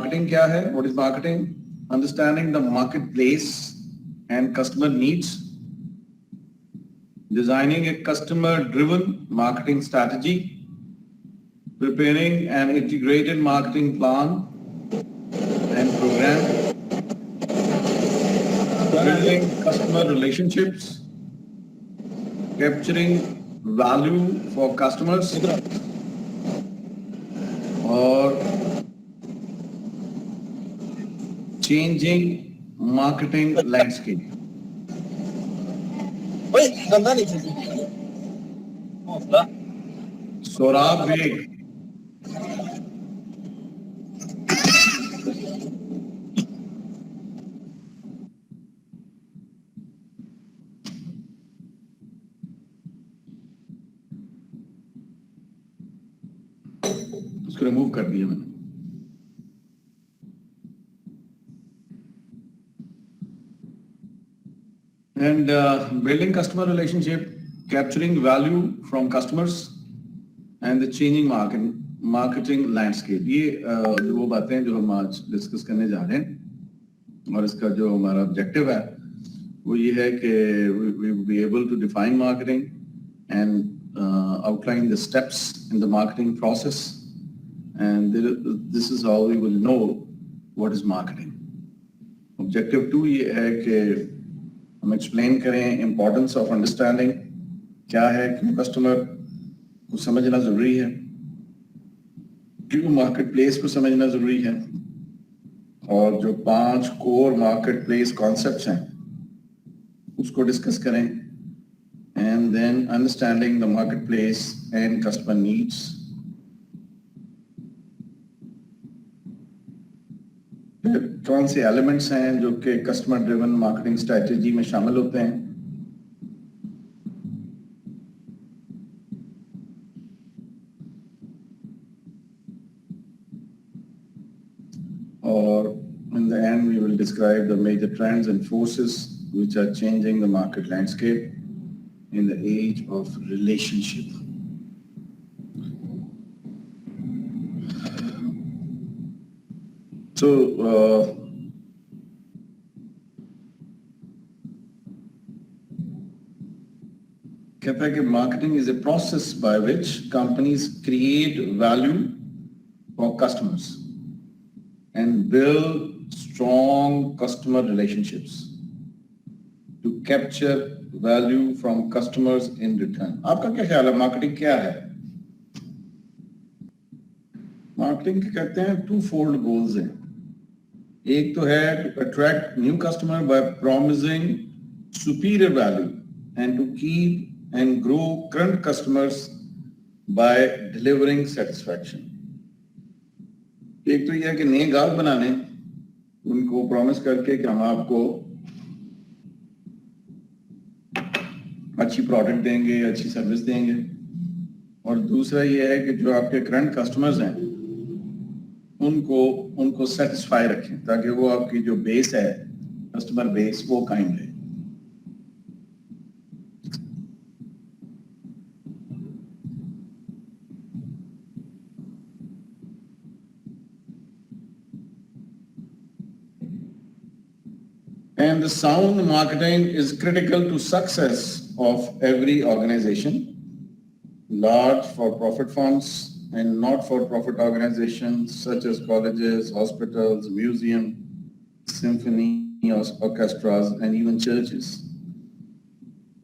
marketing क्या है? What is marketing? Understanding the marketplace and customer needs, designing a customer-driven marketing strategy, preparing an integrated marketing plan and program, building customer relationships, capturing value for customers, और changing marketing landscape. Saurabh Baig, उसको remove कर दिया मैंने. And building customer relationship, capturing value from customers, and the changing marketing landscape. ये वो बातें हैं जो हम आज डिस्कस करने जा रहे हैं, और इसका जो हमारा ऑब्जेक्टिव है वो ये है कि we will be able to define marketing and outline the steps in the marketing process, and this is how we will know what is marketing. Objective 2 ये है कि हम एक्सप्लेन करें इम्पोर्टेंस ऑफ अंडरस्टैंडिंग क्या है, क्यों कस्टमर को समझना जरूरी है, क्यों मार्केट प्लेस को समझना जरूरी है, और जो 5 कोर मार्केट प्लेस कॉन्सेप्ट्स हैं उसको डिस्कस करें, and then understanding the market place and customer needs. कौन से एलिमेंट्स हैं जो कि कस्टमर ड्रिवन मार्केटिंग स्ट्रेटजी में शामिल होते हैं, और in the end we will describe the major trends and forces which are changing the market landscape in the age of relationship. So कहता है कि marketing is a process by which companies create value for customers and build strong customer relationships to capture value from customers in return. आपका क्या ख्याल है, marketing क्या है? Marketing के कहते हैं 2-fold goals हैं. एक तो है to attract new customer by promising superior value and to keep and grow current customers by delivering satisfaction. एक तो यह है कि नए ग्राहक बनाने, उनको प्रॉमिस करके कि हम आपको अच्छी प्रोडक्ट देंगे, अच्छी सर्विस देंगे, और दूसरा यह है कि जो आपके करंट कस्टमर्स हैं उनको सेटिस्फाई रखें ताकि वो आपकी जो बेस है, कस्टमर बेस, वो कायम रहे. And the sound marketing is critical to success of every organization, large for-profit firms and not-for-profit organizations such as colleges, hospitals, museums, symphony orchestras, and even churches.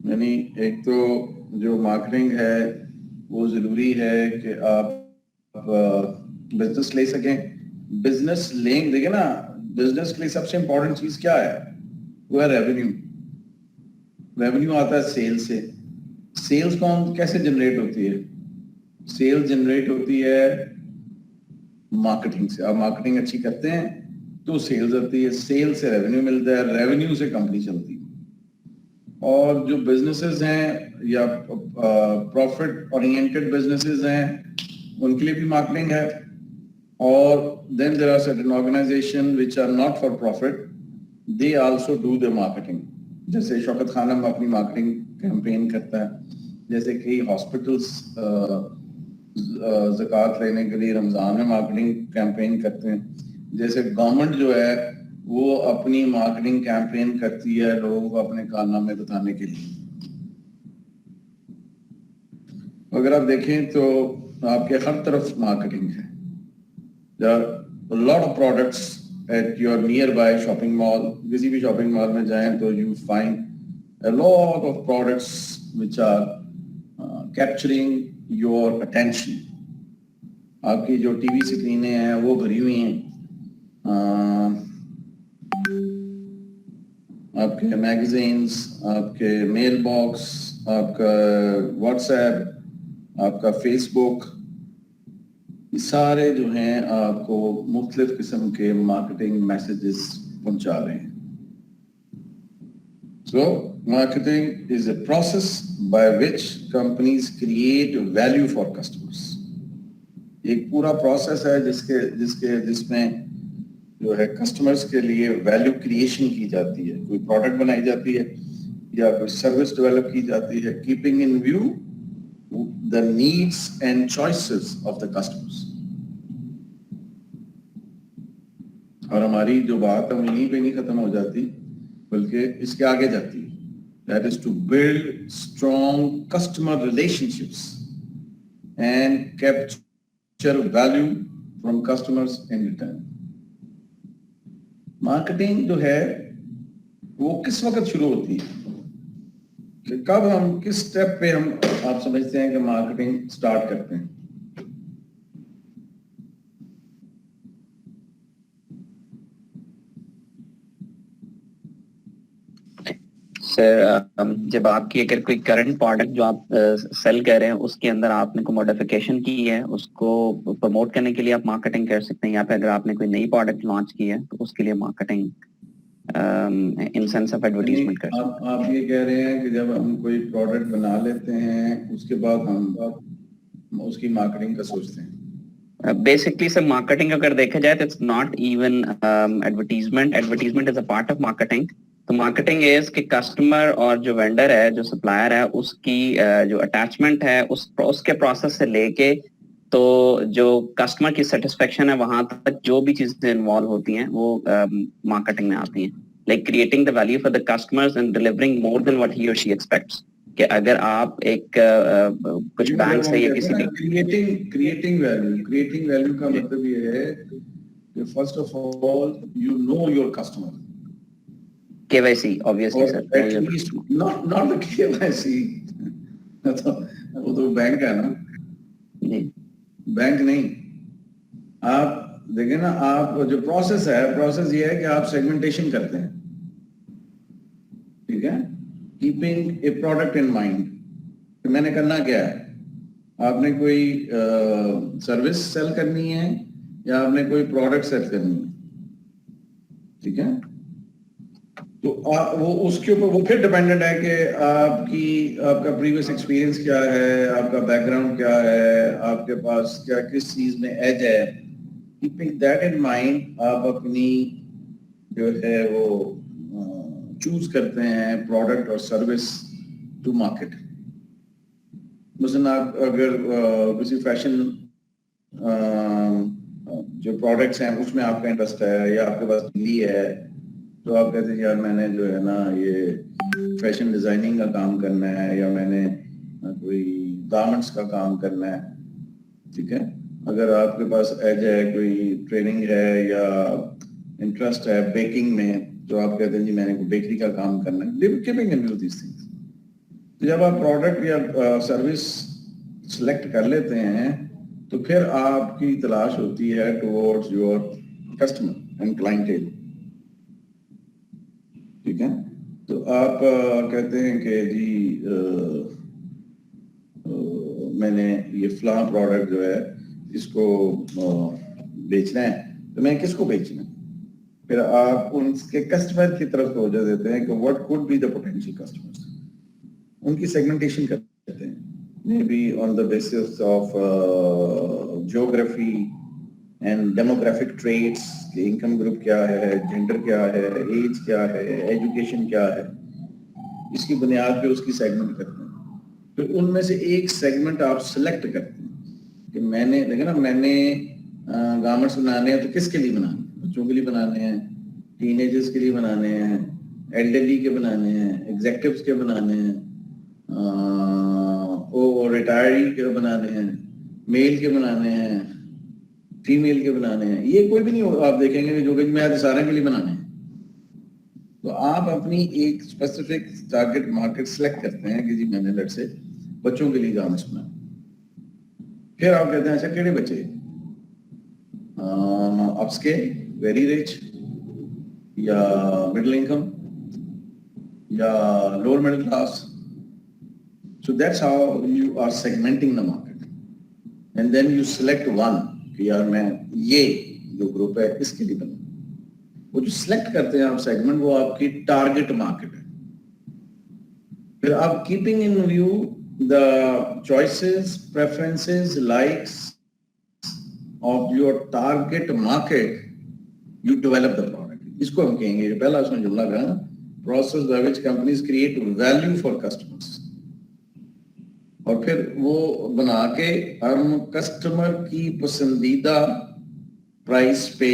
यानी एक तो जो मार्केटिंग है वो जरूरी है कि आप बिजनेस ले सकें. बिजनेस लेंगे, देखिए ना, बिजनेस के लिए सबसे इंपॉर्टेंट चीज क्या है? वो है रेवेन्यू. रेवेन्यू आता है सेल से. सेल्स कौन कैसे जनरेट होती है? सेल जनरेट होती है मार्केटिंग से. आप मार्केटिंग अच्छी करते हैं तो सेल्स आती है, सेल से रेवेन्यू मिलता है, रेवेन्यू से कंपनी चलती है. और जो बिजनेसेस हैं या प्रॉफिट ओरिएंटेड बिजनेसेस हैं उनके लिए भी मार्केटिंग है. और then there are certain organisation which are not for profit, they also do the marketing. जैसे शौकत खानम अपनी मार्केटिंग कैंपेन करता है, जैसे कई हॉस्पिटल्स ज़कात लेने के लिए रमज़ान में मार्केटिंग कैंपेन करते हैं. जैसे गवर्नमेंट जो है वो अपनी मार्केटिंग कैंपेन करती है लोगों को अपने कारनामे बताने के लिए। अगर आप देखें तो आपके हर तरफ मार्केटिंग है। There are a lot of products at your nearby shopping mall. किसी भी शॉपिंग मॉल में जाएं तो you find a lot of products which are capturing your attention. आपकी जो टीवी स्क्रीनें हैं वो भरी हुई हैं, आपके मैगजीन्स, आपके मेल बॉक्स, आपका व्हाट्सएप, आपका फेसबुक, ये सारे जो हैं आपको मुख्तलिफ किस्म के मार्केटिंग मैसेजेस पहुंचा रहे हैं। So marketing is a process by which companies create value for customers. एक पूरा प्रोसेस है जिसमें जो है कस्टमर्स के लिए वैल्यू क्रिएशन की जाती है, कोई प्रोडक्ट बनाई जाती है या कोई सर्विस डेवलप की जाती है, keeping in view the needs and choices of the customers. और हमारी जो बात है यहीं पे नहीं खत्म हो जाती बल्कि इसके आगे जाती है। That is to build strong customer relationships and capture value from customers in return. Marketing जो है वो किस वक्त शुरू होती है, कब हम किस स्टेप पे हम आप समझते हैं कि मार्केटिंग स्टार्ट करते हैं? सर जब आपकी अगर कोई करंट प्रोडक्ट जो आप सेल कर रहे हैं उसके अंदर आपने कोई मॉडिफिकेशन की है, उसको प्रमोट करने के लिए आप मार्केटिंग कर सकते हैं, या फिर अगर आपने कोई नई प्रोडक्ट लॉन्च की है तो उसके लिए marketing in sense of advertisement कर सकते हैं। आप ये कह रहे हैं कि जब हम कोई प्रोडक्ट बना लेते हैं उसके बाद हम उसकी मार्केटिंग का सोचते हैं? बेसिकली सर मार्केटिंग अगर देखा जाए तो it's not even advertisement is a part of marketing. तो मार्केटिंग इज कि कस्टमर और जो वेंडर है, जो सप्लायर है, उसकी जो अटैचमेंट है उसके प्रोसेस से लेके तो जो कस्टमर की सेटिस्फेक्शन है वहां तक जो भी चीजें इन्वॉल्व होती हैं वो मार्केटिंग में आती हैं। Like creating the value for the customers and delivering more than what he और शी एक्सपेक्ट्स। कि अगर आप एक कुछ बैंक से या किसी क्रिएटिंग वैल्यू का मतलब ये है कि first of all you know your customer. KYC obviously sir, at least not the KYC वो तो बैंक है ना, बैंक नहीं। आप देखें ना, आप जो प्रोसेस ये है कि आप सेगमेंटेशन करते हैं, ठीक है, keeping A product in mind. तो मैंने करना क्या है, आपने कोई सर्विस सेल करनी है या आपने कोई प्रोडक्ट सेल करनी है, ठीक है। तो वो उसके ऊपर वो फिर डिपेंडेंट है कि आपका प्रीवियस एक्सपीरियंस क्या है, आपका बैकग्राउंड क्या है, आपके पास क्या किस चीज में एज है। कीपिंग दैट इन माइंड आप अपनी जो है वो चूज करते हैं प्रोडक्ट और सर्विस टू मार्केट। मसलन आप अगर किसी फैशन जो प्रोडक्ट्स हैं उसमें आपका इंटरेस्ट है या आपके पास ली है, तो आप कहते हैं यार मैंने जो है ना ये फैशन डिजाइनिंग का काम करना है या मैंने कोई गारमेंट्स का काम करना है, ठीक है। अगर आपके पास एज है, कोई ट्रेनिंग है या इंटरेस्ट है बेकिंग में, तो आप कहते हैं जी मैंने बेकरी का काम करना है। Keeping in view this things. तो जब आप प्रोडक्ट या सर्विस सिलेक्ट कर लेते हैं तो फिर आपकी तलाश होती है towards your customer and clientele, ठीक है। तो आप कहते हैं कि जी मैंने ये फलां प्रोडक्ट जो है इसको बेचना है, तो मैं किसको बेचना है, फिर आप उनके कस्टमर की तरफ तवज्जो देते हैं कि what could be the potential customers. उनकी सेगमेंटेशन करते हैं, may be on the basis of geography and demographic traits, कि इनकम ग्रुप क्या है, जेंडर क्या है, एज क्या है, एजुकेशन क्या है, इसकी बुनियाद पे उसकी सेगमेंट करते हैं। फिर उनमें से एक सेगमेंट आप सिलेक्ट करते हैं कि मैंने देखा ना, मैंने गारमेंट्स बनाने हैं तो किसके लिए बनाने हैं? बच्चों के लिए बनाने हैं, टीनेजर्स के लिए बनाने हैं, एल्डरली के बनाने हैं, एग्जेक्टिव्स के बनाने हैं, वो रिटायरी के बनाने हैं, मेल के बनाने हैं, फीमेल के बनाने हैं। ये कोई भी नहीं होगा, आप देखेंगे कि जो कि मैं आज सारे के लिए बनाने हैं। तो आप अपनी एक स्पेसिफिक टारगेट मार्केट सेलेक्ट करते हैं कि जी मैंने लेट से बच्चों के लिए गारमेंट्स बनाए। फिर आप कहते हैं अच्छा केड़े बच्चे, अपस्केल, वेरी रिच, या मिडिल इनकम, या lower middle class. So that's how you are segmenting the market. And then you select one कि यार मैं ये जो ग्रुप है इसके लिए बनूं। वो जो सिलेक्ट करते हैं आप सेगमेंट, वो आपकी टारगेट मार्केट है। फिर आप keeping in view the choices, preferences, likes of your target market, you develop the product. इसको हम कहेंगे, पहला उसने जुमला कहा, process by which companies create value for customers. और फिर वो बना के हम कस्टमर की पसंदीदा प्राइस पे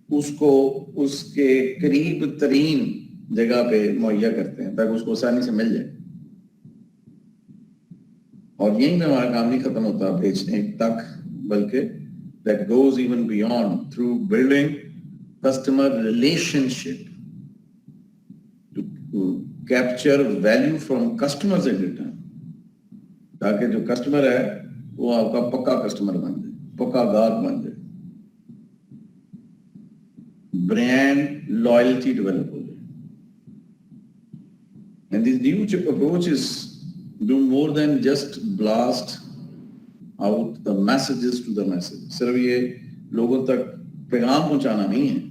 उसको उसके करीब तरीन जगह पे मुहैया करते हैं ताकि उसको आसानी से मिल जाए। और यहीं पे हमारा काम नहीं खत्म होता बेचने तक, बल्कि that goes even beyond through building customer relationship to capture value from customers in return, ताकि जो कस्टमर है वो आपका पक्का कस्टमर बन जाए, पक्का ग्राहक बन जाए, ब्रांड लॉयल्टी डेवलप हो जाए। And these new approaches do more than just blast out the messages to the masses. सिर्फ ये लोगों तक पैगाम पहुंचाना नहीं है,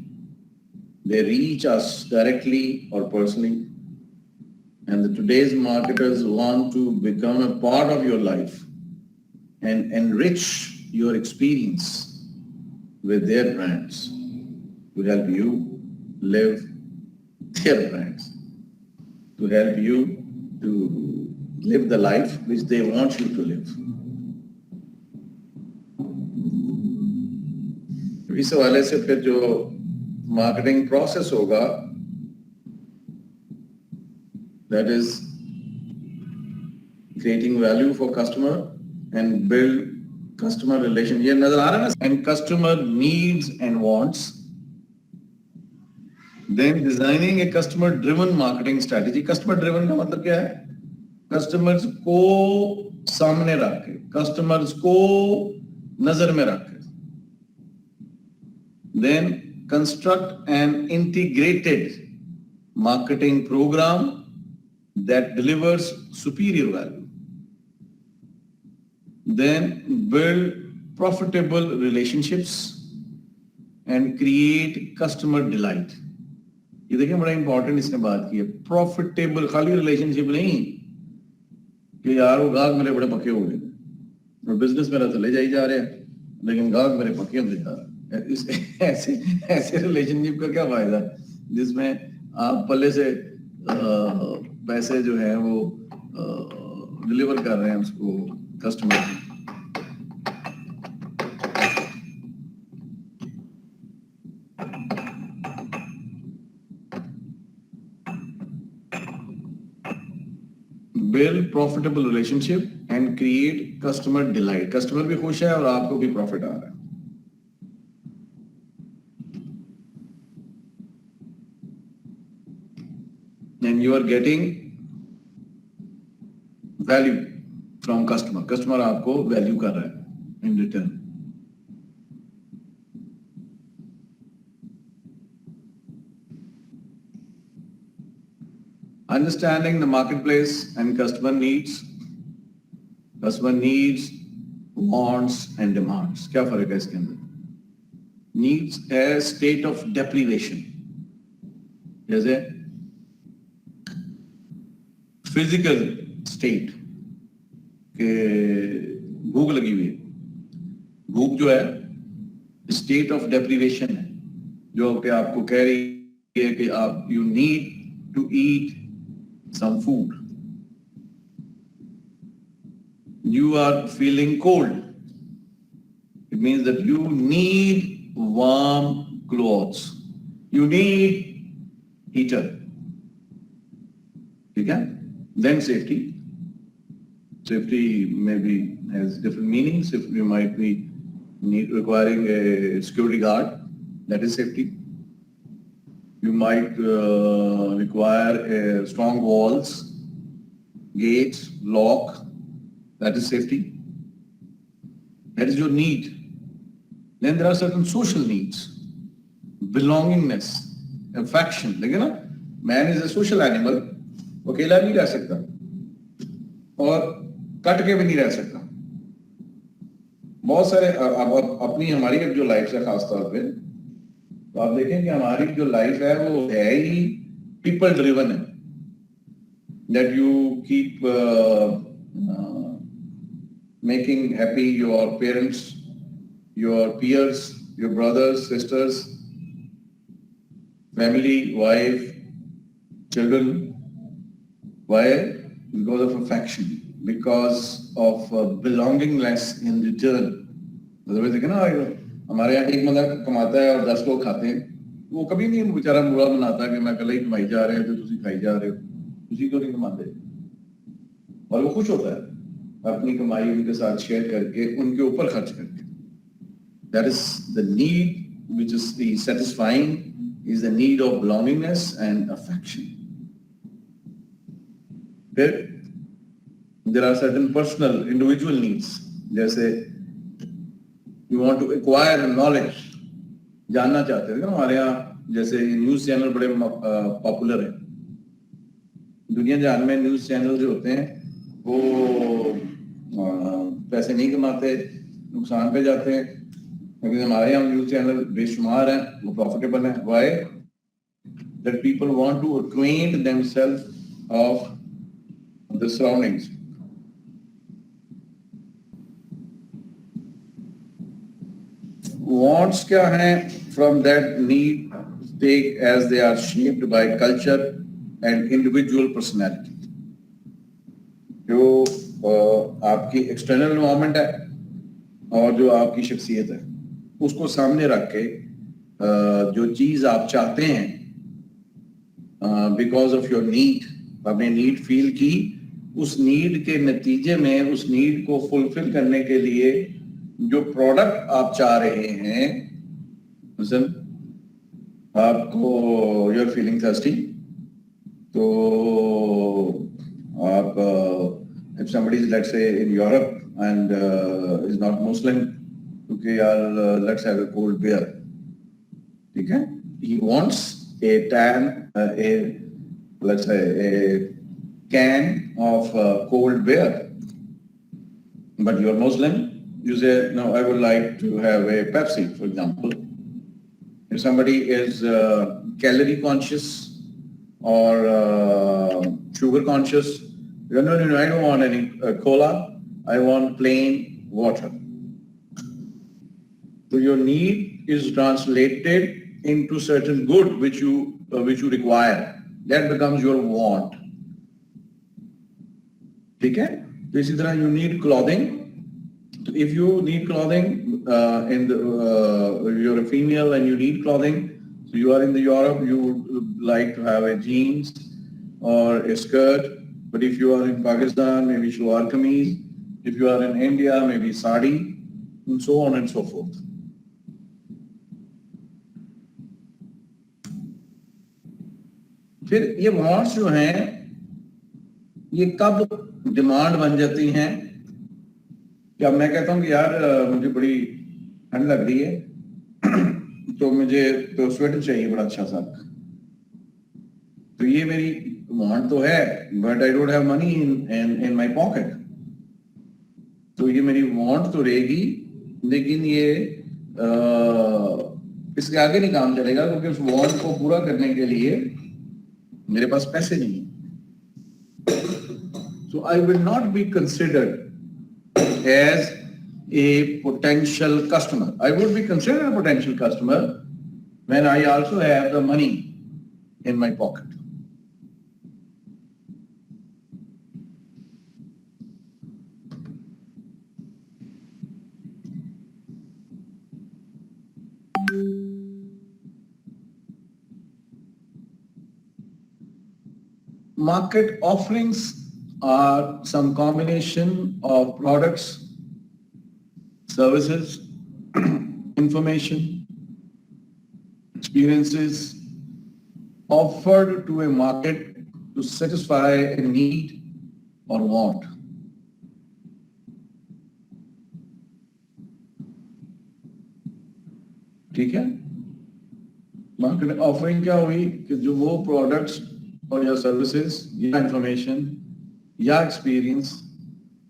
they reach us directly or personally. And the today's marketers want to become a part of your life and enrich your experience with their brands to help you live their brands, to help you to live the life which they want you to live. इस हवाले से फिर जो marketing process होगा, that is creating value for customer and build customer relation. ये नजर आ रहा है ना? And customer needs and wants. Then designing a customer driven marketing strategy. Customer driven का मतलब क्या है? Customers को सामने रख के, customers को नजर में रख के, then construct an integrated marketing program that delivers superior value. Then build profitable relationships and create customer delight. ये देखिए बड़ा इंपॉर्टेंट इसने बात की है, प्रॉफिटेबल। खाली रिलेशनशिप नहीं कि यार वो गाहक मेरे बड़े पक्के हो गए और बिजनेस मेरा चले जा रहे हैं लेकिन गाहक मेरे पक्के होते जा रहे हैं। ऐसे ऐसे रिलेशनशिप का क्या फायदा जिसमें आप पहले से पैसे जो है वो डिलीवर कर रहे हैं उसको कस्टमर को। Build profitable relationship and create customer delight. Customer भी खुश है और आपको भी प्रॉफिट आ रहा है। And you are getting value from customer. Customer आपको value कर रहा है in return. Understanding the marketplace and customer needs, wants and demands. क्या फर्क है इसके अंदर? Needs है state of deprivation, जैसे फिजिकल स्टेट के भूख लगी हुई है, भूख जो है स्टेट ऑफ डेप्रिवेशन है जो कि आपको कह रही है कि आप you need to eat some food. You are feeling cold. It means that you need warm clothes. You need heater. Okay? Then safety. Safety maybe has different meanings. If you might be requiring a security guard, that is safety. You might require strong walls, gates, lock, that is safety. That is your need. Then there are certain social needs, belongingness, affection. देखिए ना, man is a social animal, वो अकेला नहीं रह सकता और cut के भी नहीं रह सकता. बहुत सारे अब अपनी हमारी जो लाइफ है खास तौर पे, तो आप देखें कि हमारी जो लाइफ है वो है ही पीपल ड्रिवन है. That you keep making happy your parents, your peers, your brothers, sisters, family, wife, children. Why? Because of affection, because of belongingness in return. Otherwise, देखिए ना, हमारे यहाँ एक बंदा कमाता है और 10 लोग खाते हैं, वो कभी नहीं बेचारा बुरा मनाता कि मैं कल ही कमाई जा रहे हो तो तुसी खाई जा रहे हो, तुसी क्यों नहीं कमाते, और वो खुश होता है अपनी कमाई उनके साथ शेयर करके, उनके ऊपर खर्च करके. That is the need which is the satisfying, is the need of belongingness and affection. Then there are certain personal, individual needs. जैसे you want to acquire knowledge, जानना चाहते हैं ना. हमारे यहाँ जैसे न्यूज़ चैनल बड़े पॉपुलर हैं. दुनिया जहान में न्यूज़ चैनल जो होते हैं वो पैसे नहीं कमाते, नुकसान पे जाते हैं. लेकिन हमारे यहाँ न्यूज़ चैनल बेशुमार हैं, वो प्रॉफिटेबल हैं. Why? That people want to acquaint themselves of the surroundings. Wants क्या हैं? From that need take as they are shaped by culture and individual personality. जो आपकी एक्सटर्नल एनवायरनमेंट है और जो आपकी शख्सियत है, उसको सामने रख के जो चीज़ आप चाहते हैं, बिकॉज ऑफ योर नीड, आपने नीड फील की, उस नीड के नतीजे में उस नीड को फुलफिल करने के लिए जो प्रोडक्ट आप चाह रहे हैं, मतलब आपको यूर फीलिंग थर्स्टी, तो आप if somebody is, let's say, in Europe and is not Muslim, okay, let's have a cold beer. Okay? He wants let's say a can of cold beer. But you're Muslim, you say, no, I would like to have a Pepsi, for example. If somebody is calorie conscious or sugar conscious, no, I don't want any cola. I want plain water. So your need is translated into certain good which you require. That becomes your want. ठीक है? तो इसी तरह you need clothing. If you need clothing, you're a female and you need clothing. So you are in the Europe, you would like to have a jeans or a skirt. But if you are in Pakistan, maybe shalwar kameez. If you are in India, maybe sari, and so on and so forth. फिर ये wants जो हैं, ये कब demand बन जाती हैं? कि अब मैं कहता हूँ कि यार मुझे बड़ी ठंड लग रही है, तो मुझे तो स्वेटर चाहिए बड़ा अच्छा सा. तो ये मेरी want तो है, but I don't have money in my pocket. तो ये मेरी want तो रहेगी, लेकिन ये इसके आगे नहीं काम चलेगा, क्योंकि उस want को पूरा करने के लिए मेरे पास पैसे नहीं है. So I will not be considered as a potential customer. I would be considered a potential customer when I also have the money in my pocket. market offerings are some combination of products, services, information, experiences offered to a market to satisfy a need or want. ठीक है? Market offering क्या हुई कि जो वो products और या services या इंफॉर्मेशन या एक्सपीरियंस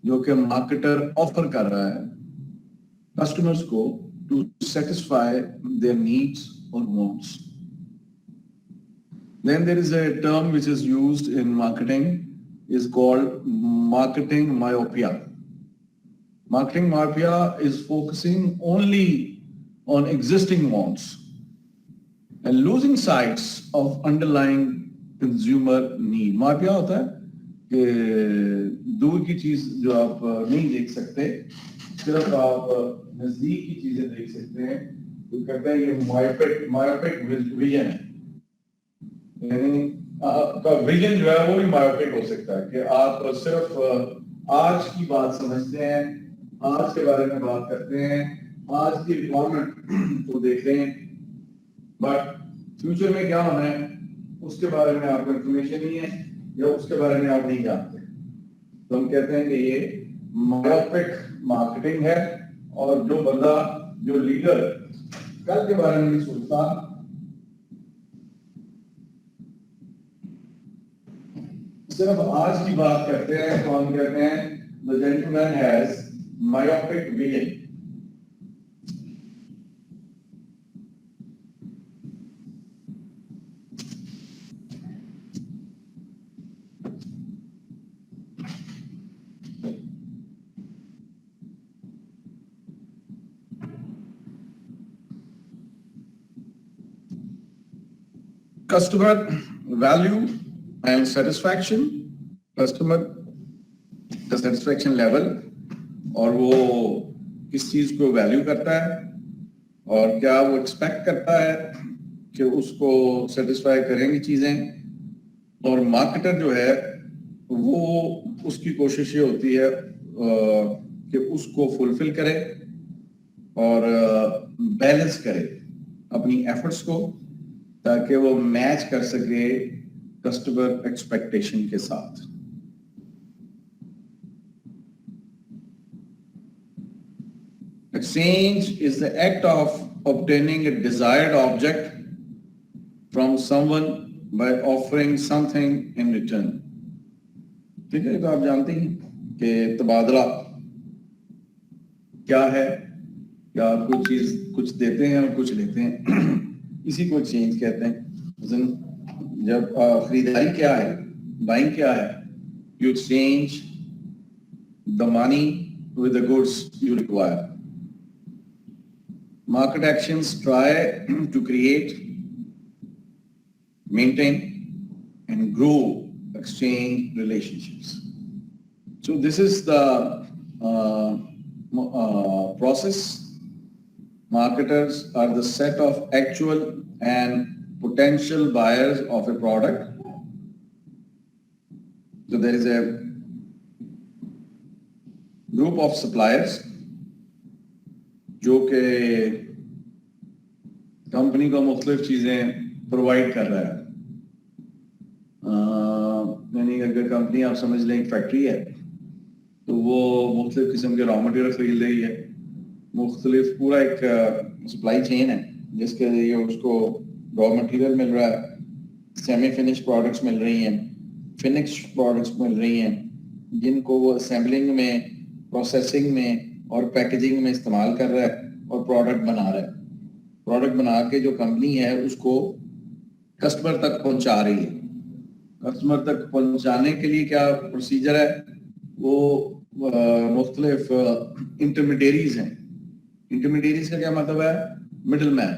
जो कि मार्केटर ऑफर कर रहा है कस्टमर्स को टू सेटिस्फाई देयर नीड्स और wants. Then there is a term which is used in marketing is called marketing myopia. Marketing myopia is focusing only on existing wants and losing sight of underlying consumer need. myopia होता है कि दूर की चीज जो आप नहीं देख सकते, सिर्फ आप नजदीक की चीजें देख सकते हैं, तो कहते हैं ये myopic vision है. यानी आपका विजन जो है वो भी मायोपिक हो सकता है कि आप सिर्फ आज की बात समझते हैं, आज के बारे में बात करते हैं, आज की रिक्वायरमेंट को देख रहे हैं, बट फ्यूचर में क्या होना है उसके बारे में आपको इंफॉर्मेशन नहीं है या उसके बारे में आप नहीं जानते. तो हम कहते हैं कि ये मायोपिक मार्केटिंग है. और जो बंदा, जो लीडर कल के बारे में नहीं सोचता, सिर्फ आज की बात करते हैं, तो हम कहते हैं the gentleman has myopic vision. Customer value and satisfaction, customer का satisfaction level और वो किस चीज को वैल्यू करता है और क्या वो एक्सपेक्ट करता है कि उसको सेटिस्फाई करेंगी चीजें. और मार्केटर जो है वो उसकी कोशिश ये होती है कि उसको फुलफिल करे और बैलेंस करे अपनी एफर्ट्स को, ताकि वो मैच कर सके कस्टमर एक्सपेक्टेशन के साथ. Exchange is the act of obtaining a desired object from someone by offering something in return. ठीक है, तो आप जानते हैं कि तबादला क्या है, क्या आप कुछ चीज कुछ देते हैं और कुछ लेते हैं, इसी को एक्सचेंज कहते हैं. जब खरीदारी क्या है, बाइंग क्या है, you exchange the money with the goods you require. Market actions try to create, maintain, and grow exchange relationships. So this is the process. Marketers are the set of actual and potential buyers of a product. So there is a group of suppliers जो कि company को मुख्तलिफ चीजें provide कर रहा है. यानी अगर कंपनी आप समझ लें एक फैक्ट्री है तो वो मुख्तलिफ किस्म के रॉ मटेरियल खरीद रही है, मुख्तलिफ पूरा एक सप्लाई चेन है जिसके लिए उसको रॉ मटेरियल मिल रहा है, सेमी फिनिश प्रोडक्ट्स मिल रही हैं, फिनिश प्रोडक्ट्स मिल रही हैं, जिनको वो असेंबलिंग में, प्रोसेसिंग में और पैकेजिंग में इस्तेमाल कर रहा है और प्रोडक्ट बना रहा है. प्रोडक्ट बना के जो कंपनी है उसको कस्टमर तक पहुंचा रही है. कस्टमर तक पहुंचाने के लिए क्या प्रोसीजर है, वो मुख्तलिफ इंटरमीडियरीज हैं. इंटरमीडियरीज का क्या मतलब है, मिडलमैन.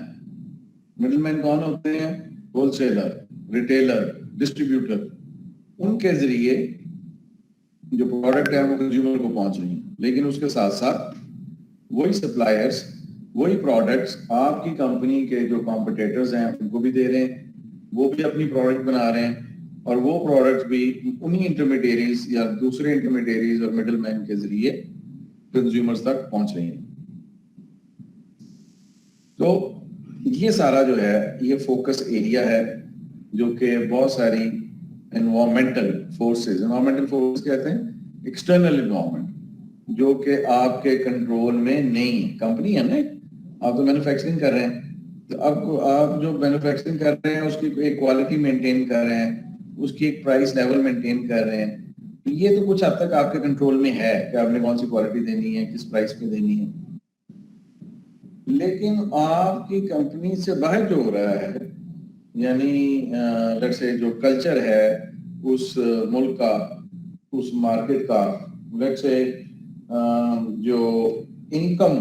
मिडलमैन कौन होते हैं, होलसेलर, रिटेलर, डिस्ट्रीब्यूटर. उनके जरिए जो प्रोडक्ट है वो कंज्यूमर को पहुंच रही है, लेकिन उसके साथ साथ वही सप्लायर्स, वही प्रोडक्ट्स आपकी कंपनी के जो कॉम्पिटिटर्स हैं उनको भी दे रहे हैं, वो भी अपनी प्रोडक्ट बना रहे हैं और वो प्रोडक्ट्स भी उन्हीं इंटरमीडियरीज या दूसरे इंटरमीडियरीज और मिडिल मैन के जरिए कंज्यूमर्स तक पहुंच रही हैं। तो ये सारा जो है ये फोकस एरिया है जो कि बहुत सारी एनवायरमेंटल फोर्सेस कहते हैं एक्सटर्नल एनवायरमेंट जो कि आपके कंट्रोल में नहीं है। कंपनी है ना, आप तो मैन्युफैक्चरिंग कर रहे हैं, तो आप जो मैन्युफैक्चरिंग कर रहे हैं उसकी एक क्वालिटी मेंटेन कर रहे हैं, उसकी एक प्राइस लेवल मेंटेन कर रहे हैं, तो ये तो कुछ हद तक आपके कंट्रोल में है कि आपने कौन सी क्वालिटी देनी है, किस प्राइस पे देनी है। लेकिन आपकी कंपनी से बाहर जो हो रहा है, यानी लेट्स से जो कल्चर है उस मुल्क का, उस मार्केट का, लेट्स से जो इनकम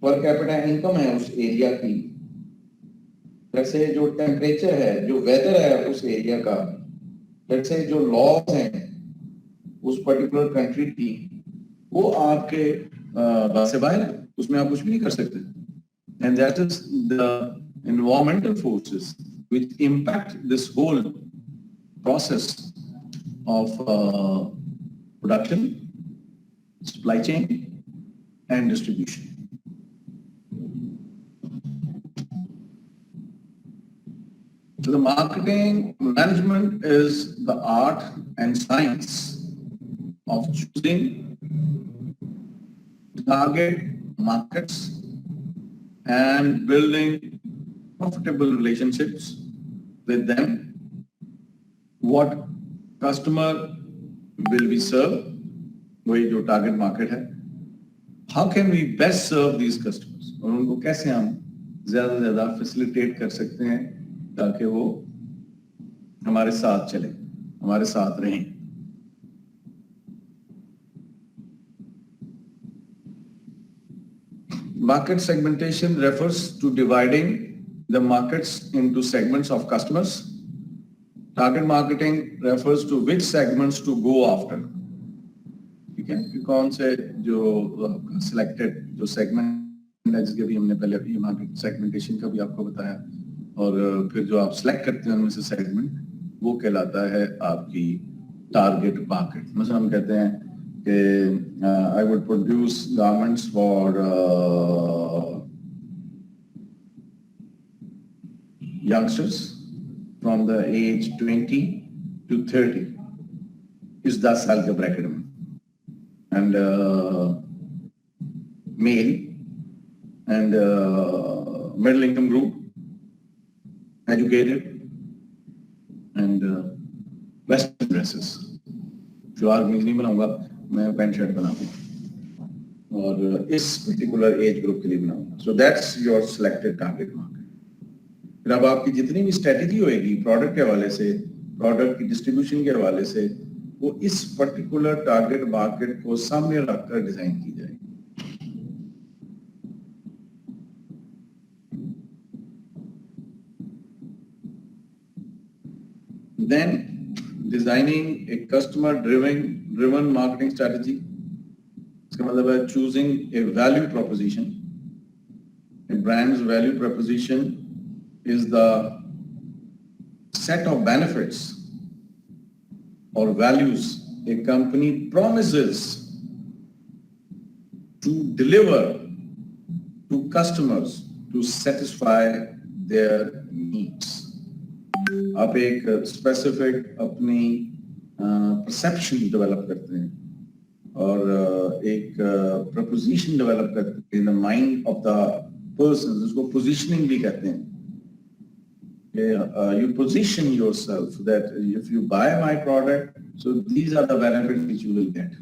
पर कैपिटा इनकम है उस एरिया की, लेट्स से जो टेम्परेचर है, जो वेदर है उस एरिया का, लेट्स से जो लॉज हैं उस पर्टिकुलर कंट्री की, वो आपके बात से बाहर है, उसमें आप कुछ भी नहीं कर सकते। And that is the environmental forces which impact this whole process of production, supply chain, and distribution. So the marketing management is the art and science of choosing target markets and building profitable relationships with them. What customer will we serve? वही जो target market है, how can we best serve these customers, और उनको कैसे हम ज्यादा से ज्यादा फैसिलिटेट कर सकते हैं ताकि वो हमारे साथ चले, हमारे साथ रहें। Market segmentation refers to dividing the markets into segments of customers. Target marketing refers to which segments to go after. ठीक है, कि कौन से जो selected जो segment है, जिसके भी हमने पहले ये मार्केट सेगमेंटेशन का भी आपको बताया, और फिर जो आप सेलेक्ट करते हैं उनमें से सेगमेंट, वो कहलाता है आपकी टारगेट मार्केट। मतलब हम कहते हैं कि I would produce garments for youngsters from the age 20 to 30 इस 10 साल के ब्रैकेट में, and male and middle income group, educated and western dresses. Salwar kameez नहीं बनाऊंगा मैं, पैंट शर्ट बनाऊंगा और इस पर्टिकुलर एज ग्रुप के लिए बनाऊंगा। So that's your selected target market. फिर अब आपकी जितनी भी स्ट्रेटेजी होएगी प्रोडक्ट के हवाले से, प्रोडक्ट की डिस्ट्रीब्यूशन के हवाले से, वो इस पर्टिकुलर टारगेट मार्केट को सामने रखकर डिजाइन की जाएगी। Then designing a customer driven marketing strategy, इसका मतलब है choosing a value proposition. A brand's value proposition is the set of benefits or values a company promises to deliver to customers to satisfy their needs. आप एक specific अपनी perception develop करते हैं और एक प्रपोजिशन डेवलप करते हैं in the mind of the person, जिसको पोजीशनिंग भी कहते हैं। You position yourself that if you buy my product, so these are the benefits which you will get.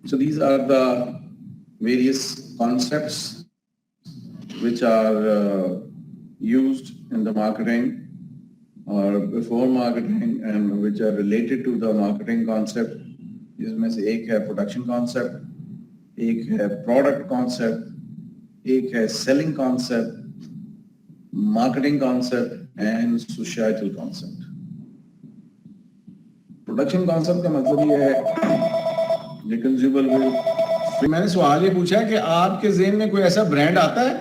So these are the various concepts which are used in the marketing or before marketing and which are related to the marketing concept. इसमें से एक है production concept, एक है product concept, एक है selling concept, marketing concept and societal concept. Production concept का मतलब ये है रिकंज्यूमेबल विल। मैंने सवाल ये पूछा है कि आपके ज़हन में कोई ऐसा ब्रांड आता है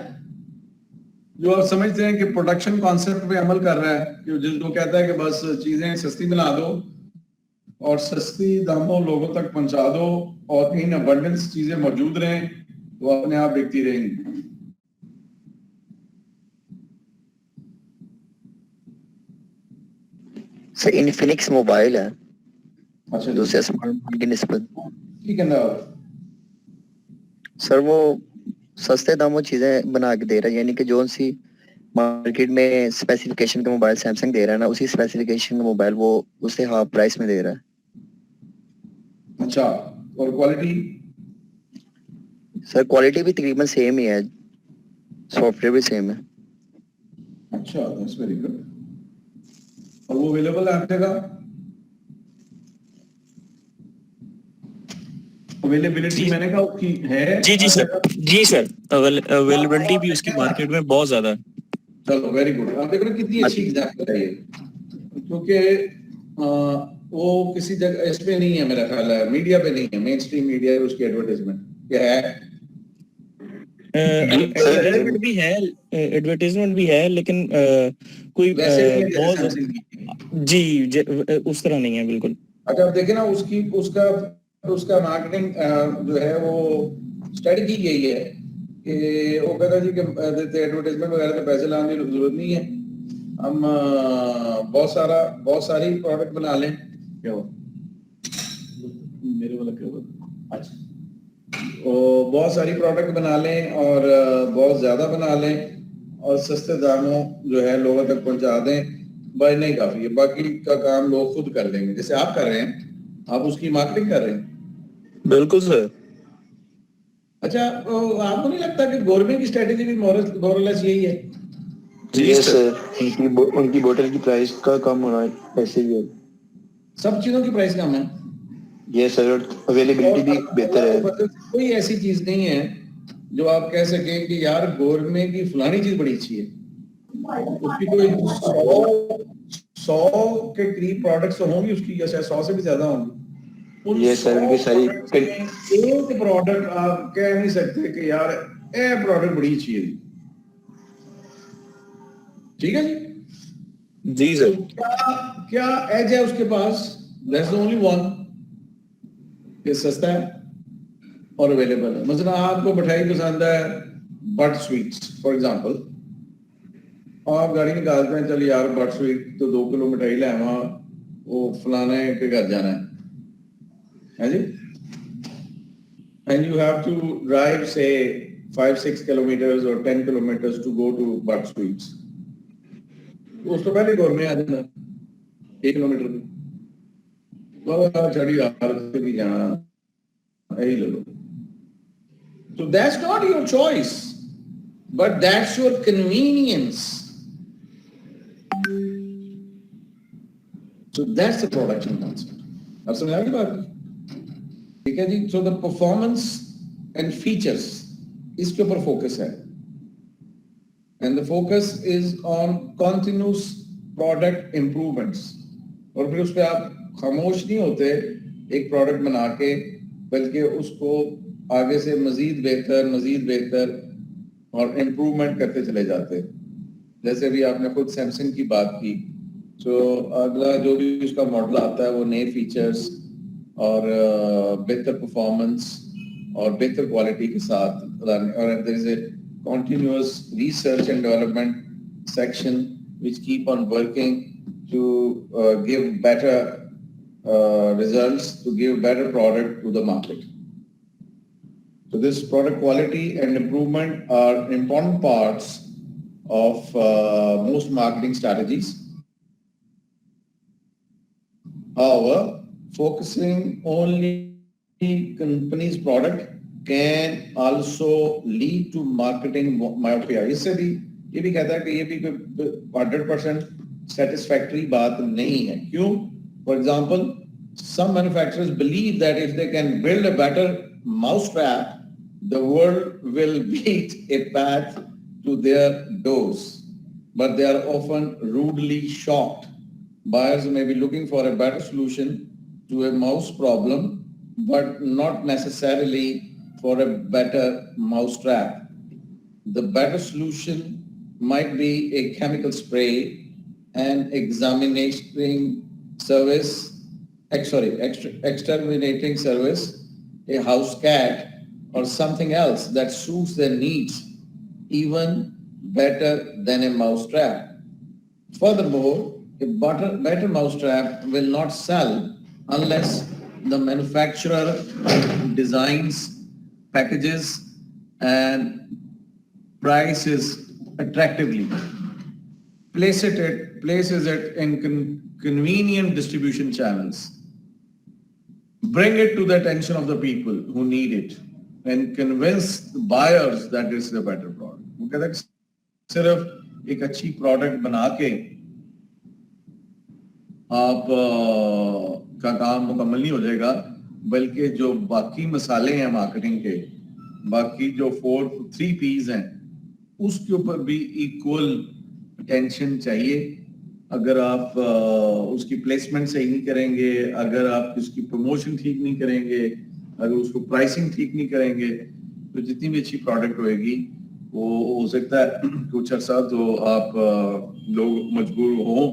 जो आप समझते हैं कि प्रोडक्शन कॉन्सेप्ट पे अमल कर रहा है, कि जिसको कहता है कि बस चीजें सस्ती बना दो और सस्ती दामों लोगों तक पहुंचा दो और इन अबंडेंस चीजें मौजूद रहें तो अपने आप बिकती रहेंगी। सर इन्फिनिक्स मोबाइल है, अच्छा जी, दूसरे स्मार्टफोन की निस्बत। ठीक है ना। सर वो सस्ते दामों चीजें बना के दे रहा है, यानी कि जो सी मार्केट में स्पेसिफिकेशन का मोबाइल सैमसंग दे रहा है ना, उसी स्पेसिफिकेशन का मोबाइल वो उससे हाफ प्राइस में दे रहा है। अच्छा, और क्वालिटी? सर क्वालिटी भी तकरीबन सेम ही है, सॉफ्टवेयर भी सेम है। अच्छा, दैट्स वेरी गुड। और वो अवेलेबल है आपके जगह? अवेलेबिलिटी जी मैंने कहा उसकी है जी जी हर सर, जगह? जी सर, अवेलेबिलिटी भी उसकी मार्केट में बहुत ज्यादा है। चलो वेरी गुड। आप देख रहे हो कितनी अच्छी एग्जाम्पल है ये, क्योंकि वो किसी जगह इस पे नहीं है, मेरा ख्याल है मीडिया पे नहीं है, मेन स्ट्रीम मीडिया है उसकी एडवर्टाइजमेंट क्या है। एडवर्टाइजमेंट भी है, एडवर्टाइजमेंट भी है, लेकिन कोई वैसे नहीं है जैसे बहुत सैमसंग की। उस तरह नहीं है बिल्कुल। अच्छा, आप देखे ना उसकी उसका उसका मार्केटिंग जो है वो स्ट्रेटजी यही है कि वो कहता है जी कि एडवर्टाइजमेंट वगैरह तो पैसे लाने की जरूरत नहीं है, हम बहुत सारी प्रोडक्ट बना लें। क्या हो मेरे वाला क्या हुआ? अच्छा, बहुत सारी प्रोडक्ट बना लें और बहुत ज़्यादा बना लें और सस्ते दामों जो है लोगों तक पहुंचा दें, बस नहीं काफ़ी है, बाकी का काम लोग खुद कर लेंगे। जैसे आप कर रहे हैं, आप उसकी मार्केटिंग कर रहे हैं। बिल्कुल सर। अच्छा, आपको नहीं लगता कि गवर्नमेंट की स्ट्रेटेजी भी मोरलेस यही है? जी ये सर, सर उनकी बोतल की प्राइस का कम होना ऐसे ही है। सब चीज़ों की प्राइस कम है ये सर अवेलेबिलिटी भी बेहतर है। कोई ऐसी चीज़ नहीं है जो आप कह सकें कि यार गवर्नमेंट की फलानी चीज़ बड़ी अच्छी है। उसकी कोई 100 के करीब प्रोडक्ट्स होंगी उसकी, या शायद 100 से भी ज्यादा होंगी। उन ये सर उनकी 100 सारी प्रोडक्ट्स में एक प्रोडक्ट आप कह नहीं सकते कि यार ये प्रोडक्ट बड़ी अच्छी है। ठीक है जी। जी तो सर, क्या क्या एज है उसके पास? दैट्स द ओनली वन, ये सस्ता है और अवेलेबल है। मतलब आपको मिठाई पसंद है, बट स्वीट्स फॉर एग्जांपल, आप गाड़ी निकालते हैं, चल यार बट स्वीट तो 2 किलो मिठाई ले आवा, वो फलाने के घर जाना है जी, and you have to drive से 5-6 किलोमीटर्स और 10 kilometres to go to but sweets. उस तो पहले गवर्नमेंट आ जाना 1 किलोमीटर की, चढ़ी यार भी जाना, यही ले लो। So that's not your choice, but that's your convenience. So that's the production concept. अब समझ आ गई बात? ठीक है जी। So the performance and features इसके ऊपर फोकस है, and the focus is on continuous product improvements। और फिर उस पर आप खामोश नहीं होते एक प्रोडक्ट बना के, बल्कि उसको आगे से मजीद बेहतर और इम्प्रूवमेंट करते चले जाते। जैसे भी आपने खुद सैमसंग की बात की, तो अगला जो भी उसका मॉडल आता है वो नए फीचर्स और बेहतर परफॉर्मेंस और बेहतर क्वालिटी के साथ, और there is a continuous research and development section which keep on working to give better results, to give better product to the market. So this product quality and improvement are important parts of most marketing strategies. However, focusing only company's product can also lead to marketing myopia. इससे भी ये भी कहता है कि ये भी 100% satisfactory बात नहीं है। क्यों? For example, some manufacturers believe that if they can build a better mousetrap, the world will beat a path to their doors, but they are often rudely shocked. Buyers may be looking for a better solution, to a mouse problem, but not necessarily for a better mousetrap. The better solution might be a chemical spray, an exterminating service, exterminating service, a house cat, or something else that suits their needs even better than a mousetrap. Furthermore, a better mousetrap will not sell unless the manufacturer designs, packages, and prices attractively. Places it in convenient distribution channels. Bring it to the attention of the people who need it and convince the buyers that it's a better product. वो कहते हैं सिर्फ एक अच्छी product बना के आप का काम मुकम्मल नहीं हो जाएगा, बल्कि जो बाकी मसाले हैं मार्केटिंग के, बाकी जो 3 P's हैं, उसके ऊपर भी इक्वल अटेंशन चाहिए. अगर आप उसकी प्लेसमेंट सही नहीं करेंगे, अगर आप उसकी प्रमोशन ठीक नहीं करेंगे, अगर उसको प्राइसिंग ठीक नहीं करेंगे, तो जितनी भी अच्छी प्रोडक्ट होएगी वो हो सकता है कुछ अर्सा तो आप लोग मजबूर हों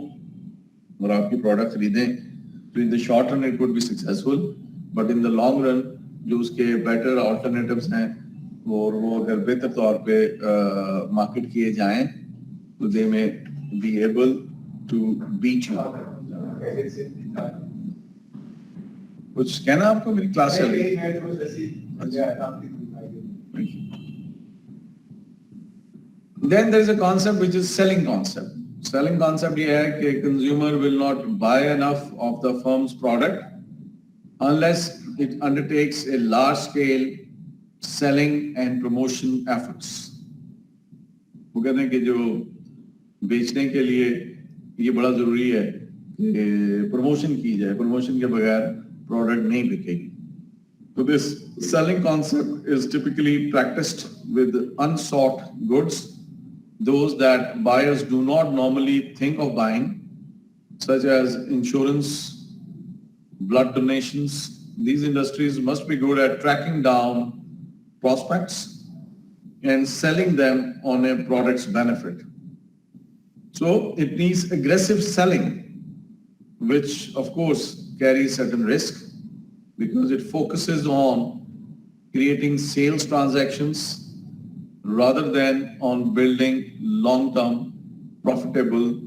और आपकी प्रोडक्ट खरीदें. तो in the short run it would be successful, but in the long run जो उसके बेटर ऑल्टरनेटिव्स हैं और वो अगर बेहतर तौर पे मार्केट किए जाएं तो they may be able to beat you. कुछ कहना आपको? मेरी क्लास चल रही है. Then there is a concept which is selling concept. Selling concept ये है कि consumer will not buy enough of the firm's product unless it undertakes a large scale selling and promotion efforts. वो कहते हैं कि जो बेचने के लिए ये बड़ा जरूरी है कि प्रमोशन की जाए, प्रमोशन के बगैर प्रोडक्ट नहीं बिकेगी. So this selling concept is typically practiced with unsought goods, those that buyers do not normally think of buying, such as insurance, blood donations. These industries must be good at tracking down prospects and selling them on a product's benefit. So it needs aggressive selling, which of course carries certain risk because it focuses on creating sales transactions rather than on building long-term profitable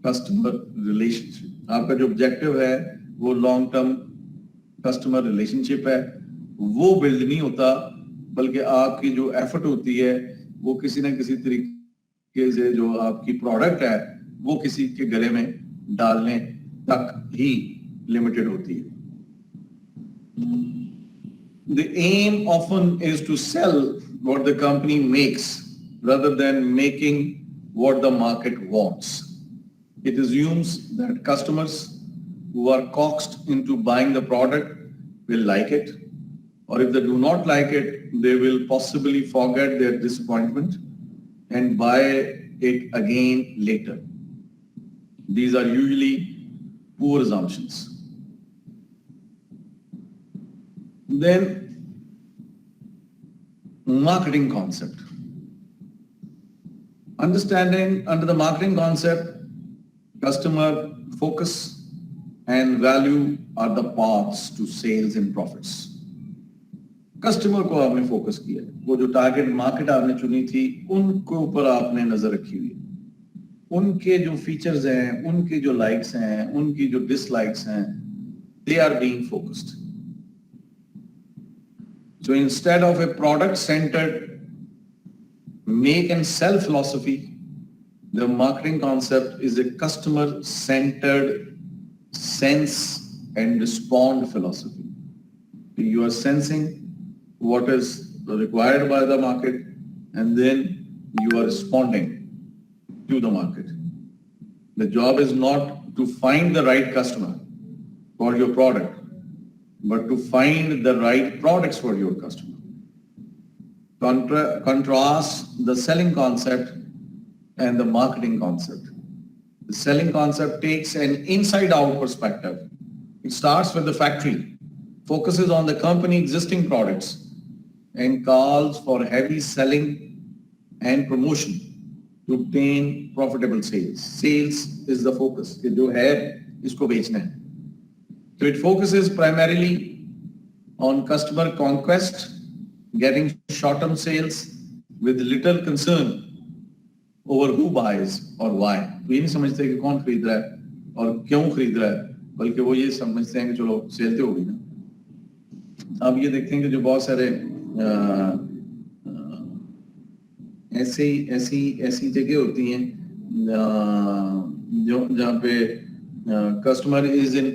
customer relationship. आपका जो objective है वो long-term customer relationship है, वो build नहीं होता, बल्कि आपकी जो effort होती है वो किसी न किसी तरीके से जो आपकी product है वो किसी के गले में डालने तक ही limited होती है. The aim often is to sell what the company makes rather than making what the market wants. It assumes that customers who are coaxed into buying the product will like it, or if they do not like it, they will possibly forget their disappointment and buy it again later. These are usually poor assumptions. Then marketing concept. Understanding under the marketing concept, customer focus and value are the paths to sales and profits. Customer को आपने focus किया, वो जो target market आपने चुनी थी उनके ऊपर आपने नजर रखी हुई, उनके जो फीचर्स हैं, उनके जो लाइक्स हैं, उनकी जो डिसलाइक्स हैं, they are being focused. So instead of a product-centered make and sell philosophy, the marketing concept is a customer-centered sense and respond philosophy. You are sensing what is required by the market and then you are responding to the market. The job is not to find the right customer for your product, but to find the right products for your customer. Contrast the selling concept and the marketing concept. The selling concept takes an inside-out perspective It starts with the factory, focuses on the company existing products and calls for heavy selling and promotion to obtain profitable sales. Sales is the focus. कि जो है इसको बेचना है. So it focuses primarily on customer conquest, getting short-term sales with little concern over who buys or why. तो ये नहीं समझते कि कौन खरीद रहा है और क्यों खरीद रहा है, बल्कि वो ये समझते हैं कि चलो सेल तो होगी ना. अब ये देखते हैं कि जो बहुत सारे ऐसी जगह होती हैं जो जहाँ पे customer is in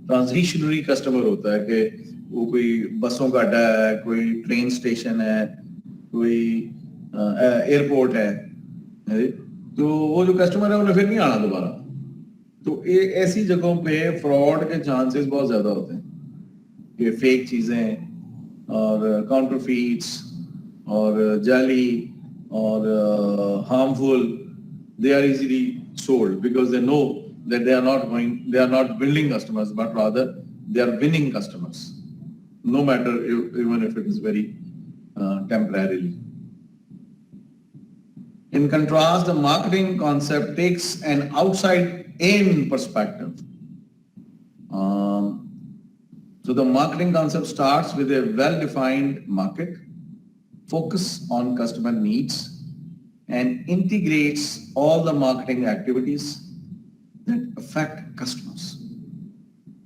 transitionary customer होता है कि वो कोई बसों का अड्डा है, कोई ट्रेन स्टेशन है, कोई एयरपोर्ट है, तो वो जो कस्टमर है उन्हें फिर नहीं आना दोबारा. तो ऐसी जगहों पे फ्रॉड के चांसेस बहुत ज्यादा होते हैं कि फेक चीजें और काउंटरफीट्स और जाली और harmful, they are easily sold because they know that they are not building customers, but rather they are winning customers, no matter even if it is very temporarily. In contrast, the marketing concept takes an outside-in perspective. So the marketing concept starts with a well-defined market, focus on customer needs, and integrates all the marketing activities that affect customers.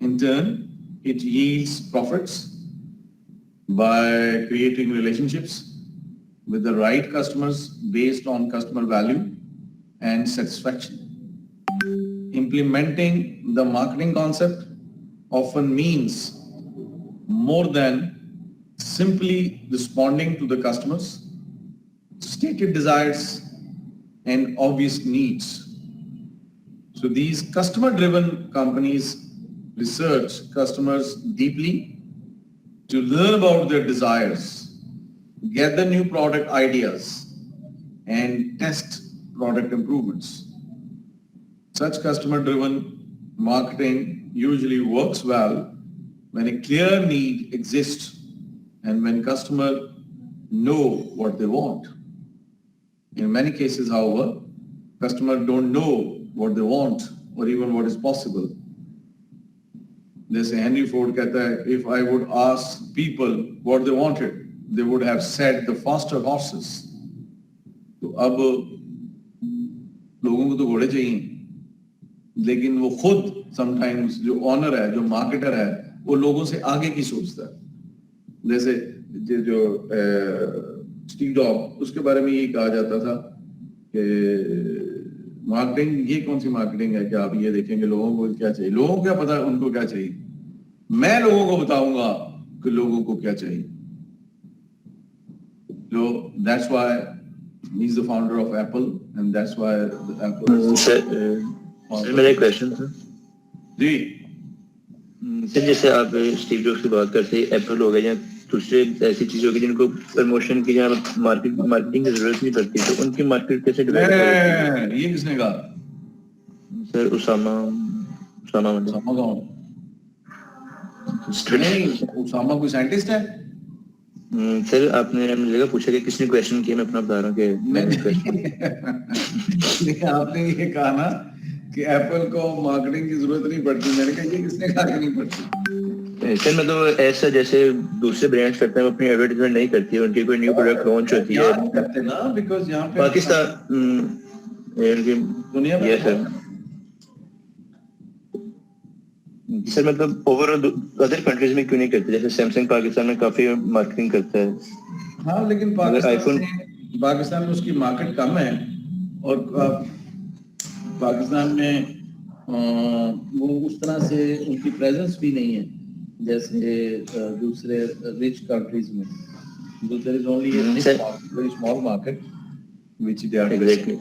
In turn, it yields profits by creating relationships with the right customers based on customer value and satisfaction. Implementing the marketing concept often means more than simply responding to the customers' stated desires and obvious needs. So these customer-driven companies research customers deeply to learn about their desires, gather new product ideas, and test product improvements. Such customer-driven marketing usually works well when a clear need exists and when customers know what they want. In many cases, however, customers don't know what they want or even what is possible. जैसे Henry Ford कहता है, if I would ask people what they wanted, they would have said the faster horses. तो अब लोगों को तो घोड़े चाहिए, लेकिन वो खुद sometimes जो ऑनर है, जो मार्केटर है, वो लोगों से आगे की सोचता है. जैसे जो स्टीव जॉब, उसके बारे में ये कहा जाता था कि मार्केटिंग, ये कौन सी मार्केटिंग है कि आप ये देखेंगे लोगों को क्या चाहिए. लोगों को क्या पता उनको क्या चाहिए, मैं लोगों को बताऊंगा कि लोगों को क्या चाहिए. So that's why he's the founder of Apple, and that's why the Apple. Sir मेरा एक क्वेश्चन था जी. सर, जैसे आप स्टीव जॉब्स की बात करते हैं, एप्पल हो गया या दूसरे ऐसी चीज होगी जिनको प्रमोशन की या मार्केटिंग की जरूरत नहीं पड़ती, तो उनकी मार्केट कैसे डेवलप होगी? ये किसने कहा? सर उसामा कौन? नहीं, उसामा कोई साइंटिस्ट है? सर आपने मुझे लगा पूछा कि किसने क्वेश्चन किया, मैं अपना बता रहा हूँ कि आपने ये कहा ना कि एप्पल को मार्केटिंग की जरूरत नहीं पड़ती. मैंने कहा ये किसने कहा कि नहीं पड़ती? सर मैं तो ऐसा जैसे दूसरे ब्रांड्स करते हैं, वो अपनी एडवर्टाइजमेंट नहीं करती है, उनकी कोई न्यू प्रोडक्ट लॉन्च होती है करते ना, बिकॉज यहाँ पे पाकिस्तान दुनिया में सर सर मतलब ओवरऑल अदर कंट्रीज में क्यों नहीं करते? जैसे सैमसंग पाकिस्तान में काफी मार्केटिंग करता है. हाँ, लेकिन पाकिस्तान में उसकी मार्केट कम है और पाकिस्तान में वो उस तरह से उनकी प्रेजेंस भी नहीं है जैसे दूसरे रिच कंट्रीज में. There is only a very small market which they are. Exactly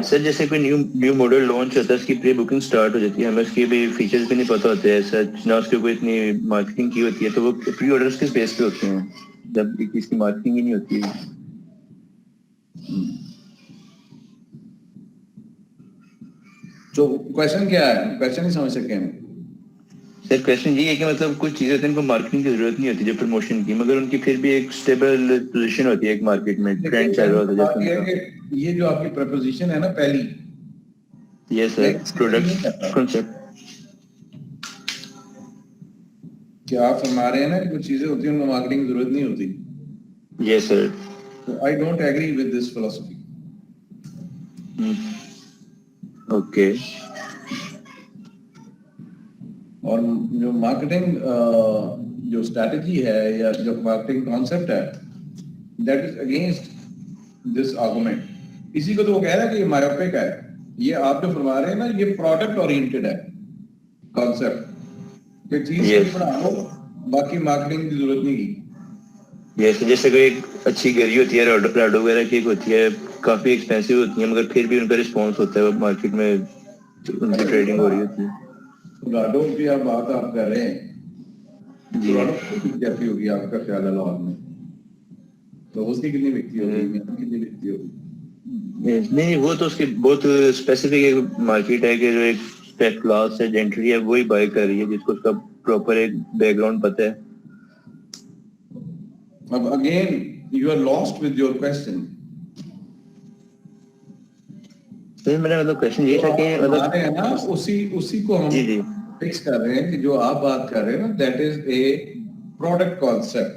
sir जैसे कोई न्यू मॉडल लॉन्च होता है, उसकी प्री बुकिंग स्टार्ट हो जाती है, हमें उसके भी फीचर्स भी नहीं पता होते हैं सच ना, उसके कोई इतनी मार्केटिंग की होती है, तो वो प्री ऑर्डर्स किस बेस पे होते हैं जब इसकी मार्केटिंग ही नहीं होती है? तो क्वेश्चन क्या है, क्वेश्चन ही समझ सके हम। सर क्वेश्चन ये है कि मतलब कुछ चीजें होती हैं, इनको मार्केटिंग की जरूरत नहीं होती, जो प्रमोशन की, मगर उनकी फिर भी एक स्टेबल पोजीशन होती है एक मार्केट में, ट्रेंड चल रहा होता है बात जैसे ये है उनका। कि ये जो आपकी प्रपोजिशन है ना पहली, ये मैं सर इससे agree नहीं प्रोडक्ट करता कॉन्सेप्ट। कि आप फरमा रहे हैं ना कि कुछ चीजें होती हैं उनको मार्केटिंग की जरूरत नहीं होती, ये सर। तो I don't agree with this philosophy. Okay. और जो मार्केटिंग जो स्ट्रैटेजी है या जो मार्केटिंग कॉन्सेप्ट है, that is against this argument. इसी को तो वो कह रहा है कि ये मायोपिक है। ये आप जो फरमा रहे हैं ना, ये प्रोडक्ट ओरिएंटेड है कॉन्सेप्ट, कि चीज Yes. कोई बना लो, बाकी मार्केटिंग की जरूरत नहीं की। ये जैसे कोई एक अच्छी घड़ी होती है, राडो वगैरह की एक होती है, काफी एक्सपेंसिव होती है, मगर फिर भी उनका रिस्पॉन्स होता है मार्केट में, उनकी ट्रेडिंग हो रही होती है। राडो की आप कर रहे हैं, जी। तो राडो कितनी बिक जाती होगी आपका ख्याल है लाहौर में? तो उसकी कितनी बिकती होगी, मेरी कितनी बिकती होगी? नहीं, वो तो उसकी बहुत स्पेसिफिक एक मार्केट है कि जो एक क्लास है, जेंट्री है, वही बाय कर रही है, जिसको उसका प्रॉपर एक बैकग्राउंड पता है। अब again you are lost with your question. तो मेरा मतलब क्वेश्चन ये था कि हमारे है ना, मतलब उसी उसी को हम जी जी फिक्स कर रहे हैं कि जो आप बात कर रहे हैं ना, that is a product concept.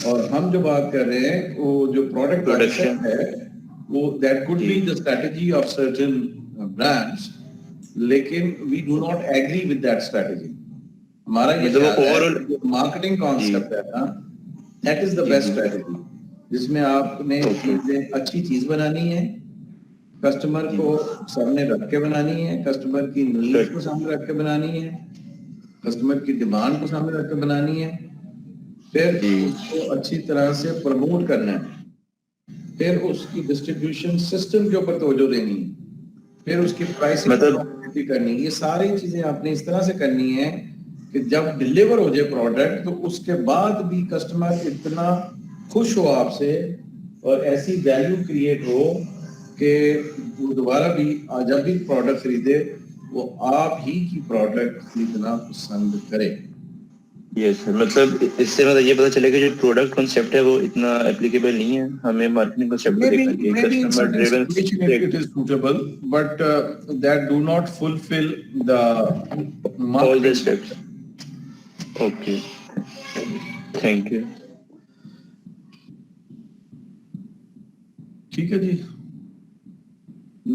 और हम जो बात कर रहे हैं वो जो प्रोडक्ट प्रोडक्शन। कॉन्सेप्ट है, वो that could be the strategy of certain brands, लेकिन we do not agree with that strategy. हमारा ये मतलब वो ख्याल है ओवरऑल। कि जो मार्केटिंग जी कॉन्सेप्ट है ना, दैट इज द जी बेस्ट जी। स्ट्रेटजी, जिसमें आपने ओके। चीजें अच्छी चीज बनानी है, कस्टमर जी को सामने रख के बनानी है, कस्टमर की नीड्स सर। को सामने रख के बनानी है, कस्टमर की डिमांड को सामने रख के बनानी है, फिर जी उसको अच्छी तरह से प्रमोट करना है, फिर उसकी डिस्ट्रीब्यूशन सिस्टम के ऊपर तवज्जो देनी है, फिर उसकी प्राइसिंग मतलब कॉम्पिटिटिव करनी है। ये सारी चीजें आपने इस तरह से करनी है कि जब डिलीवर हो जाए प्रोडक्ट, तो उसके बाद भी कस्टमर इतना खुश हो आपसे और ऐसी वैल्यू क्रिएट हो कि वो दोबारा भी जब भी प्रोडक्ट खरीदे, वो आप ही की प्रोडक्ट खरीदना पसंद करे। ये सर, मतलब इससे मतलब ये पता चलेगा जो प्रोडक्ट कॉन्सेप्ट है वो इतना एप्लीकेबल नहीं है, हमें मार्केटिंग कॉन्सेप्ट को देखना चाहिए, Maybe in customer certain driven. situation it is suitable, but that do not fulfill the all the marketing steps. concept. Okay, thank you. ठीक है जी।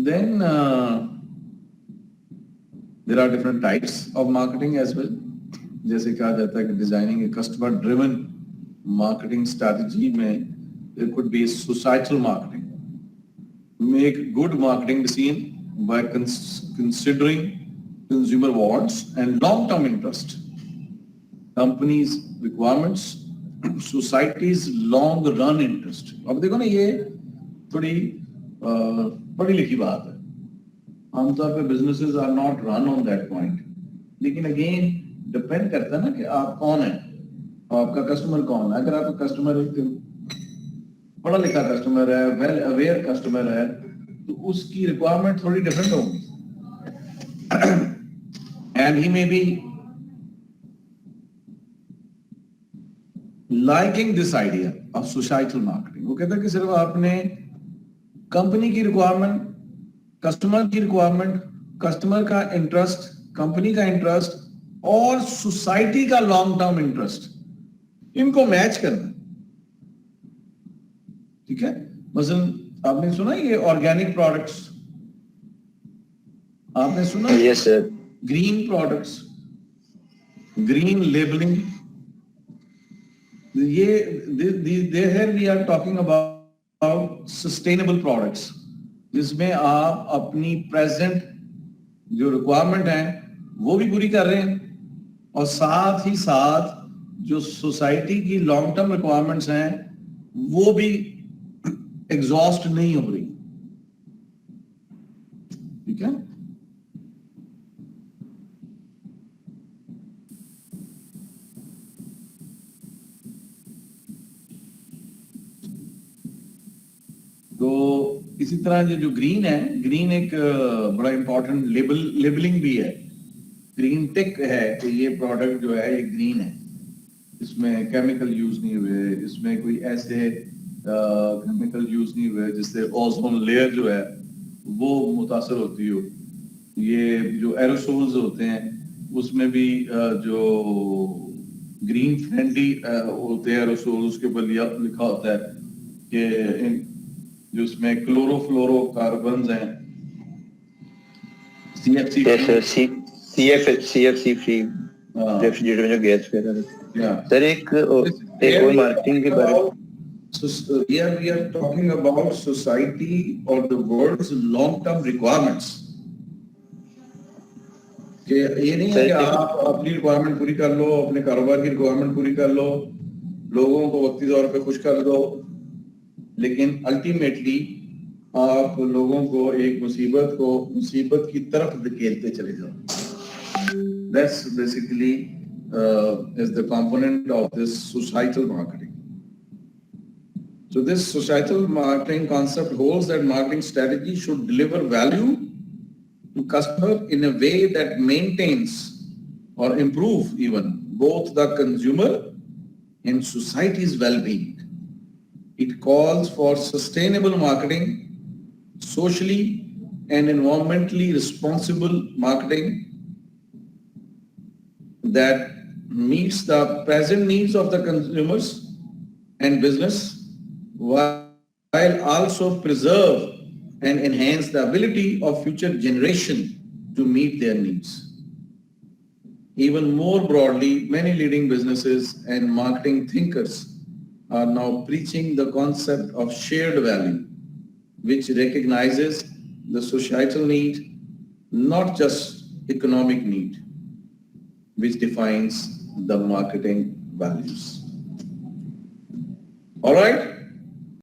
Then there are different types of marketing as well. जैसे कहा जाता है कि designing a customer driven marketing strategy में there could be societal marketing. Make good marketing decision by considering consumer wants and long-term interest, companies' requirements, society's long-run interest. अब देखो ना, ये थोड़ी पढ़ी लिखी बात है। आमतौर पे businesses are not run on that point. लेकिन अगेन डिपेंड करता है ना कि आप कौन है, आपका कस्टमर कौन है। अगर आपका कस्टमर पढ़ा लिखा कस्टमर है, वेल अवेयर कस्टमर है, तो उसकी रिक्वायरमेंट थोड़ी डिफरेंट होगी, and he may be liking this idea of societal marketing. वो कहता है कि सिर्फ आपने कंपनी की रिक्वायरमेंट, कस्टमर की रिक्वायरमेंट, कस्टमर का इंटरेस्ट, कंपनी का इंटरेस्ट और सोसाइटी का लॉन्ग टर्म इंटरेस्ट, इनको मैच करना। ठीक है, मसलन आपने सुना ये ऑर्गेनिक प्रोडक्ट्स, आपने सुना yes sir. Green products, green labelling, ये there we are talking about sustainable products, जिसमें आप अपनी प्रेजेंट जो रिक्वायरमेंट है वो भी पूरी कर रहे हैं, और साथ ही साथ जो सोसाइटी की लॉन्ग टर्म रिक्वायरमेंट्स हैं वो भी एग्जॉस्ट नहीं हो रही। ठीक है, तो इसी तरह ये जो ग्रीन है, ग्रीन एक बड़ा इंपॉर्टेंट लेबलिंग भी है, ग्रीन टिक है कि ये प्रोडक्ट जो है ये ग्रीन है, इसमें केमिकल यूज नहीं हुए, इसमें कोई ऐसे केमिकल यूज नहीं हुए जिससे ओजोन लेयर जो है वो मुतासर होती हो। ये जो एरोसोल्स होते हैं उसमें भी जो ग्रीन फ्रेंडली होते हैं एरोसोल, उसके ऊपर लिखा होता है कि जो उसमें क्लोरोफ्लोरोकार्बन्स हैं, CFC CFC फ्री रेफ्रिजरेटर में जो गैस वगैरह। सर एक और मार्केटिंग के बारे में, So here we are talking about society or the world's long-term requirements. कि ये नहीं है कि आप अपनी रिक्वायरमेंट पूरी कर लो, अपने कारोबार की रिक्वायरमेंट पूरी कर लो, लोगों को वक्ती तौर पे खुश कर दो, लेकिन अल्टीमेटली आप लोगों को एक मुसीबत की तरफ धकेलते चले जाओ। That's basically is the component of this societal marketing. So this societal marketing concept holds that marketing strategy should deliver value to customer in a way that maintains or improve even both the consumer and society's well-being. It calls for sustainable marketing, socially and environmentally responsible marketing that meets the present needs of the consumers and business, while also preserve and enhance the ability of future generation to meet their needs. Even more broadly, many leading businesses and marketing thinkers are now preaching the concept of shared value, which recognizes the societal need, not just economic need, which defines the marketing values. All right.